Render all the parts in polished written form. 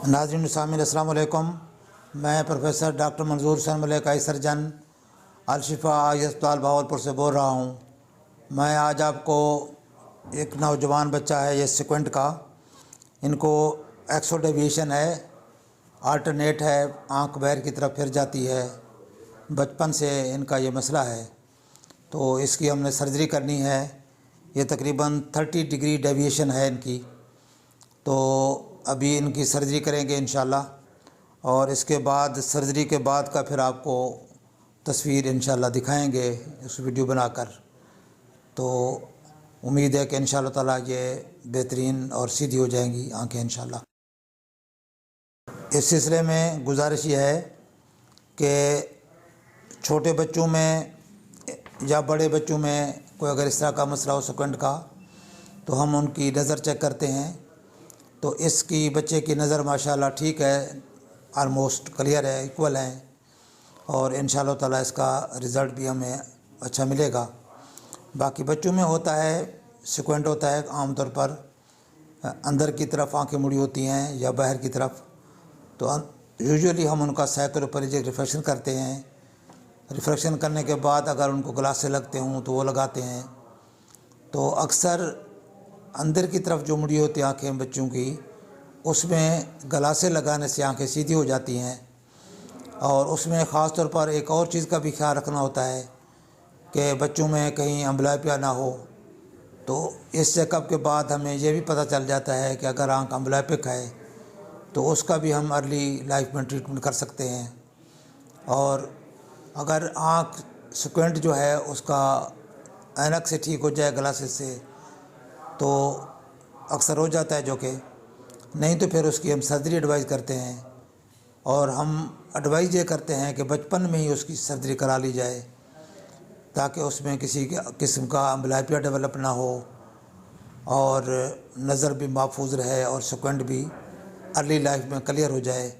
ناظرین السامعین السلام علیکم۔ میں پروفیسر ڈاکٹر منظور حسین ملک آئی سرجن الشفا آئی ہسپتال بہاولپور سے بول رہا ہوں۔ میں آج آپ کو ایک نوجوان بچہ ہے یہ سیکوینٹ کا، ان کو ایکسو ڈیویشن ہے، آلٹرنیٹ ہے، آنکھ باہر کی طرف پھر جاتی ہے، بچپن سے ان کا یہ مسئلہ ہے، تو اس کی ہم نے سرجری کرنی ہے۔ یہ تقریباً 30 ڈگری ڈیویشن ہے ان کی، تو ابھی ان کی سرجری کریں گے انشاءاللہ، اور اس کے بعد سرجری کے بعد کا پھر آپ کو تصویر انشاءاللہ دکھائیں گے اس ویڈیو بنا کر۔ تو امید ہے کہ انشاءاللہ تعالیٰ یہ بہترین اور سیدھی ہو جائیں گی آنکھیں انشاءاللہ۔ اس سلسلے میں گزارش یہ ہے کہ چھوٹے بچوں میں یا بڑے بچوں میں کوئی اگر اس طرح کا مسئلہ ہو سیکوینٹ کا، تو ہم ان کی نظر چیک کرتے ہیں، تو اس کی بچے کی نظر ماشاءاللہ ٹھیک ہے، آلموسٹ کلیئر ہے، ایکول ہیں، اور انشاءاللہ تعالیٰ اس کا رزلٹ بھی ہمیں اچھا ملے گا۔ باقی بچوں میں ہوتا ہے، سیکوینٹ ہوتا ہے عام طور پر اندر کی طرف آنکھیں مڑی ہوتی ہیں یا باہر کی طرف، تو یوزولی ہم ان کا سائیکلوپریجک ریفریکشن کرتے ہیں۔ ریفریکشن کرنے کے بعد اگر ان کو گلاسے لگتے ہوں تو وہ لگاتے ہیں، تو اکثر اندر کی طرف جو مڑی ہوتی آنکھیں بچوں کی، اس میں گلاسے لگانے سے آنکھیں سیدھی ہو جاتی ہیں۔ اور اس میں خاص طور پر ایک اور چیز کا بھی خیال رکھنا ہوتا ہے کہ بچوں میں کہیں امبلائپیا نہ ہو، تو اس چیک اپ کے بعد ہمیں یہ بھی پتہ چل جاتا ہے کہ اگر آنکھ امبلائپک ہے تو اس کا بھی ہم ارلی لائف میں ٹریٹمنٹ کر سکتے ہیں۔ اور اگر آنکھ سیکوینٹ جو ہے اس کا اینک سے ٹھیک ہو جائے، گلاسز سے، تو اکثر ہو جاتا ہے، جو کہ نہیں تو پھر اس کی ہم سرجری ایڈوائز کرتے ہیں، اور ہم ایڈوائز یہ کرتے ہیں کہ بچپن میں ہی اس کی سرجری کرا لی جائے تاکہ اس میں کسی قسم کا امبلائپیا ڈیولپ نہ ہو اور نظر بھی محفوظ رہے اور سیکوینٹ بھی ارلی لائف میں کلیئر ہو جائے،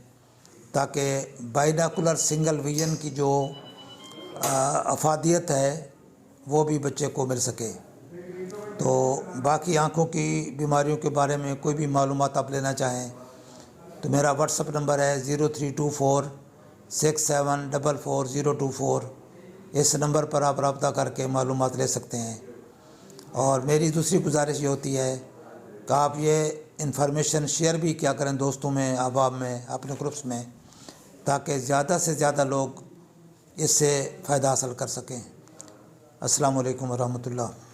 تاکہ بائناکولر سنگل ویژن کی جو افادیت ہے وہ بھی بچے کو مل سکے۔ تو باقی آنکھوں کی بیماریوں کے بارے میں کوئی بھی معلومات آپ لینا چاہیں تو میرا واٹس اپ نمبر ہے 032467444024۔ اس نمبر پر آپ رابطہ کر کے معلومات لے سکتے ہیں۔ اور میری دوسری گزارش یہ ہوتی ہے کہ آپ یہ انفارمیشن شیئر بھی کیا کریں دوستوں میں، احباب میں، اپنے گروپس میں، تاکہ زیادہ سے زیادہ لوگ اس سے فائدہ حاصل کر سکیں۔ السلام علیکم ورحمۃ اللہ۔